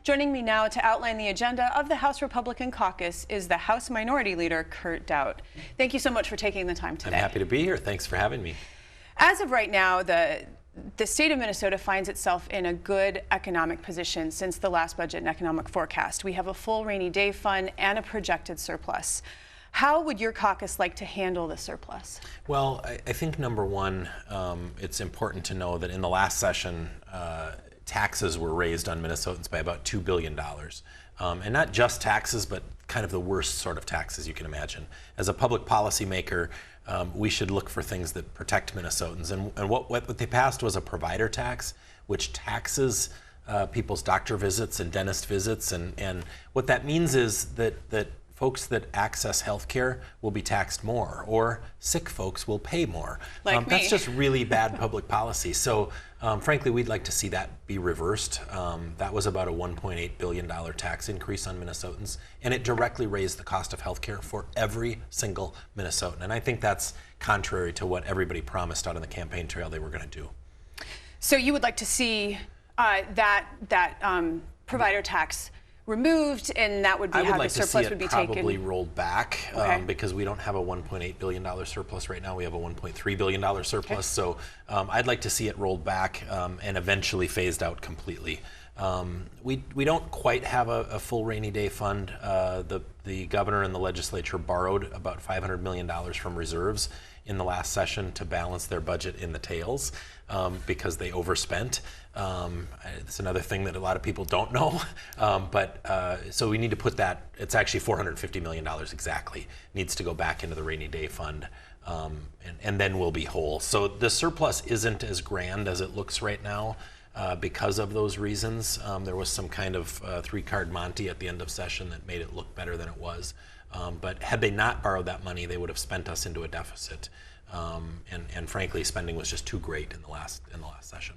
Joining me now to outline the agenda of the House Republican Caucus is the House Minority Leader Kurt Daudt. Thank you so much for taking the time today. I'm happy to be here. Thanks for having me. As of right now, the state of Minnesota finds itself in a good economic position since the last budget and economic forecast. We have a full rainy day fund and a projected surplus. How would your caucus like to handle the surplus? Well, I think number one, it's important to know that in the last session, taxes were raised on Minnesotans by about $2 billion. And not just taxes, but kind of the worst sort of taxes you can imagine. As a public policy maker, we should look for things that protect Minnesotans. And what they passed was a provider tax, which taxes people's doctor visits and dentist visits. And what that means is that folks that access health care will be taxed more, or sick folks will pay more. Like me. That's just really bad public policy. So frankly, we'd like to see that be reversed. That was about a $1.8 billion tax increase on Minnesotans, and it directly raised the cost of health care for every single Minnesotan. And I think that's contrary to what everybody promised out on the campaign trail they were going to do. So you would like to see that provider tax removed, and that would be how the surplus would be taken? I would like to see it probably rolled back, Okay. because we don't have a $1.8 billion surplus right now. We have a $1.3 billion surplus. Okay. So I'd like to see it rolled back and eventually phased out completely. We don't quite have a full rainy day fund. The governor and the legislature borrowed about $500 million from reserves in the last session to balance their budget in the tails because they overspent. It's another thing that a lot of people don't know, so we need to put that, it's actually $450 million exactly, needs to go back into the rainy day fund, and then we'll be whole. So the surplus isn't as grand as it looks right now because of those reasons. There was some kind of three-card Monte at the end of session that made it look better than it was. But had they not borrowed that money, they would have spent us into a deficit. And frankly, spending was just too great in the last session.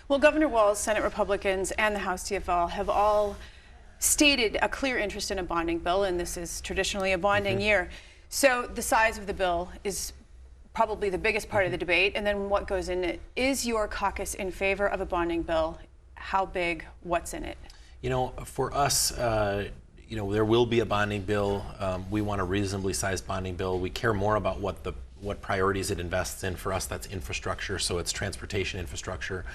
Well, Governor Walz, Senate Republicans, and the House TFL have all stated a clear interest in a bonding bill, and this is traditionally a bonding year. So the size of the bill is probably the biggest part of the debate, and then what goes in it. Is your caucus in favor of a bonding bill? How big? What's in it? You know, for us, there will be a bonding bill. We want a reasonably sized bonding bill. We care more about what priorities it invests in. For us, that's infrastructure, so it's transportation infrastructure,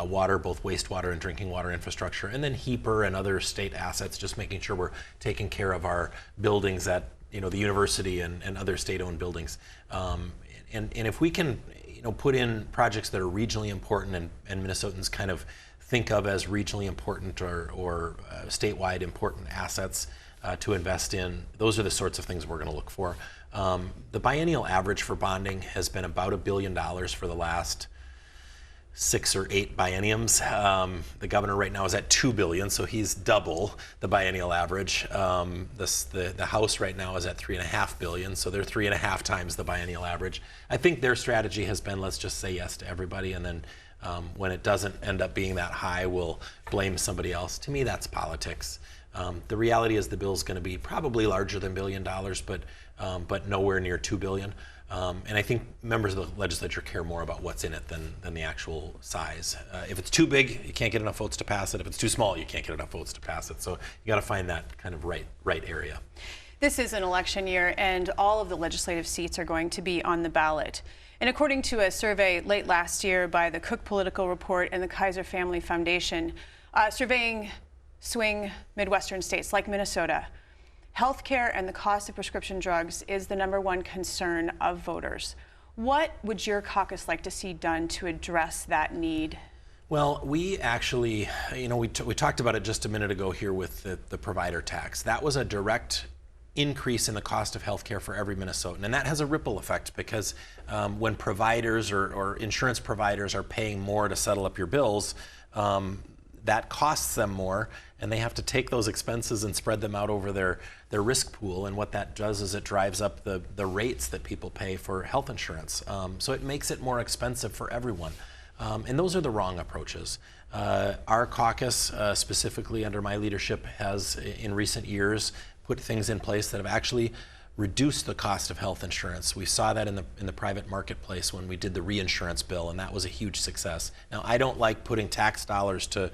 water, both wastewater and drinking water infrastructure, and then HEPR and other state assets, just making sure we're taking care of our buildings at the university and other state-owned buildings. And if we can put in projects that are regionally important and Minnesotans kind of think of as regionally important or statewide important assets to invest in, those are the sorts of things we're going to look for. The biennial average for bonding has been about $1 billion for the last 6 or 8 bienniums. The governor right now is at $2 billion, so he's double the biennial average. The House right now is at $3.5 billion, so they're 3.5 times the biennial average. I think their strategy has been, let's just say yes to everybody, and then when it doesn't end up being that high, we'll blame somebody else. To me, that's politics. The reality is the bill's going to be probably larger than $1 billion, but nowhere near $2 billion. And I think members of the legislature care more about what's in it than the actual size. If it's too big, you can't get enough votes to pass it. If it's too small, you can't get enough votes to pass it. So you got to find that kind of right area. This is an election year, and all of the legislative seats are going to be on the ballot. And according to a survey late last year by the Cook Political Report and the Kaiser Family Foundation, surveying swing Midwestern states like Minnesota, healthcare and the cost of prescription drugs is the #1 concern of voters. What would your caucus like to see done to address that need? Well, we actually, we talked about it just a minute ago here with the provider tax. That was a direct increase in the cost of healthcare for every Minnesotan, and that has a ripple effect because when providers or insurance providers are paying more to settle up your bills, that costs them more, and they have to take those expenses and spread them out over their risk pool. And what that does is it drives up the rates that people pay for health insurance. So it makes it more expensive for everyone. And those are the wrong approaches. Our caucus, specifically under my leadership, has in recent years put things in place that have actually reduced the cost of health insurance. We saw that in the private marketplace when we did the reinsurance bill, and that was a huge success. Now, I don't like putting tax dollars to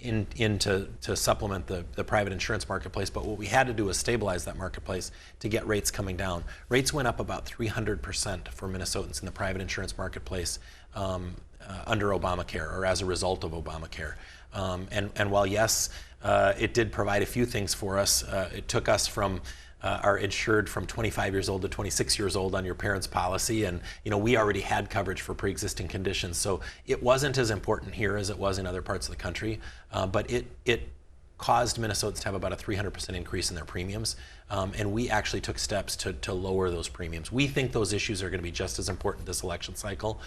to supplement the private insurance marketplace, but what we had to do was stabilize that marketplace to get rates coming down. Rates went up about 300% for Minnesotans in the private insurance marketplace under Obamacare, or as a result of Obamacare. And while yes, it did provide a few things for us, it took us from are insured from 25 years old to 26 years old on your parents' policy, and we already had coverage for pre-existing conditions, so it wasn't as important here as it was in other parts of the country, but it caused Minnesotans to have about a 300% increase in their premiums, and we actually took steps to lower those premiums. We think those issues are going to be just as important this election cycle.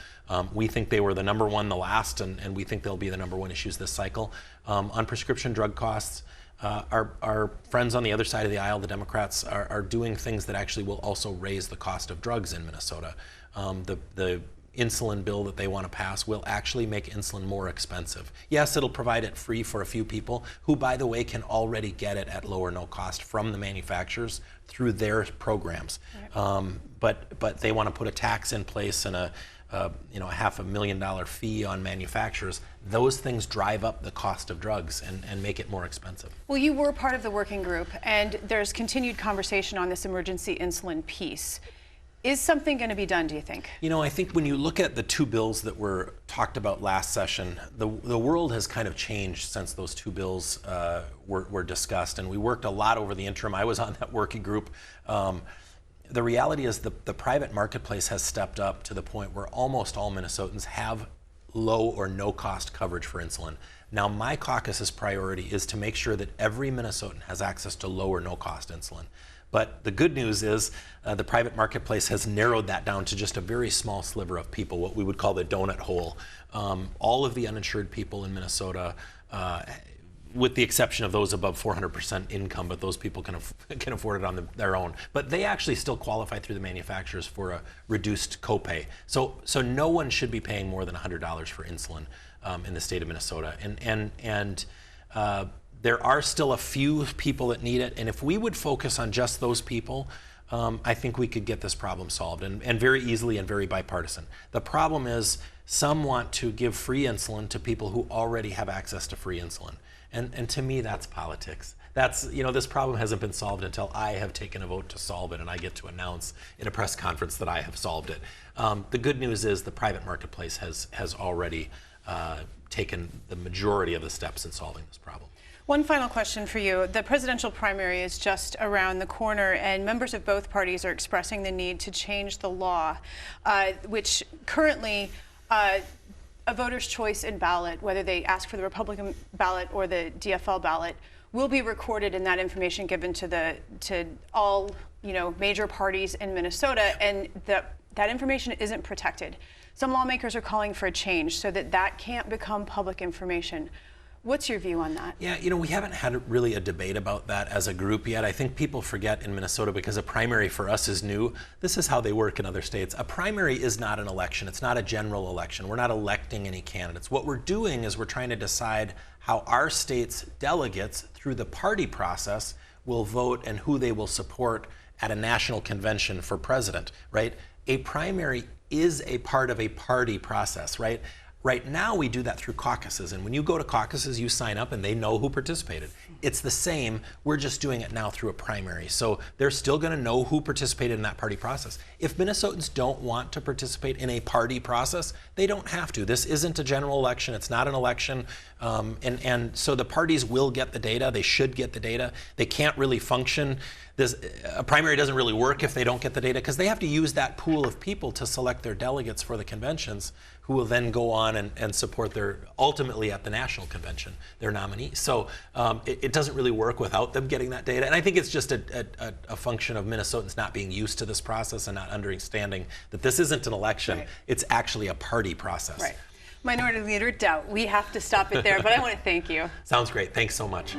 We think they were the number one the last, and we think they'll be the number one issues this cycle. On prescription drug costs, our friends on the other side of the aisle, the Democrats, are doing things that actually will also raise the cost of drugs in Minnesota. The insulin bill that they want to pass will actually make insulin more expensive. Yes, it'll provide it free for a few people who, by the way, can already get it at low or no cost from the manufacturers through their programs. Right. But they want to put a tax in place and a $500,000 fee on manufacturers. Those things drive up the cost of drugs and make it more expensive. Well, you were part of the working group, and there's continued conversation on this emergency insulin piece. Is something going to be done, do you think? I think when you look at the two bills that were talked about last session, the world has kind of changed since those two bills were discussed, and we worked a lot over the interim. I was on that working group. The reality is the private marketplace has stepped up to the point where almost all Minnesotans have low or no cost coverage for insulin. Now, my caucus's priority is to make sure that every Minnesotan has access to low or no cost insulin. But the good news is the private marketplace has narrowed that down to just a very small sliver of people, what we would call the donut hole. All of the uninsured people in Minnesota, with the exception of those above 400% income, but those people can afford it on their own. But they actually still qualify through the manufacturers for a reduced copay. So no one should be paying more than $100 for insulin in the state of Minnesota. And there are still a few people that need it, and if we would focus on just those people, I think we could get this problem solved, and very easily and very bipartisan. The problem is some want to give free insulin to people who already have access to free insulin, and to me that's politics. That's, this problem hasn't been solved until I have taken a vote to solve it, and I get to announce in a press conference that I have solved it. The good news is the private marketplace has already taken the majority of the steps in solving this problem. One final question for you. The presidential primary is just around the corner, and members of both parties are expressing the need to change the law, which currently a voter's choice in ballot, whether they ask for the Republican ballot or the DFL ballot, will be recorded, and that information given to all major parties in Minnesota, and that information isn't protected. Some lawmakers are calling for a change so that can't become public information. What's your view on that? Yeah, we haven't had really a debate about that as a group yet. I think people forget in Minnesota, because a primary for us is new. This is how they work in other states. A primary is not an election. It's not a general election. We're not electing any candidates. What we're doing is we're trying to decide how our state's delegates, through the party process, will vote and who they will support at a national convention for president, right? A primary is a part of a party process, right? Right now, we do that through caucuses, and when you go to caucuses, you sign up and they know who participated. It's the same, we're just doing it now through a primary. So they're still going to know who participated in that party process. If Minnesotans don't want to participate in a party process, they don't have to. This isn't a general election, it's not an election, and so the parties will get the data, they should get the data. They can't really function. A primary doesn't really work if they don't get the data, because they have to use that pool of people to select their delegates for the conventions, who will then go on and support ultimately at the national convention, their nominee. So it doesn't really work without them getting that data. And I think it's just a function of Minnesotans not being used to this process and not understanding that this isn't an election, right. It's actually a party process. Right. Minority Leader Daudt, we have to stop it there, but I want to thank you. Sounds great. Thanks so much.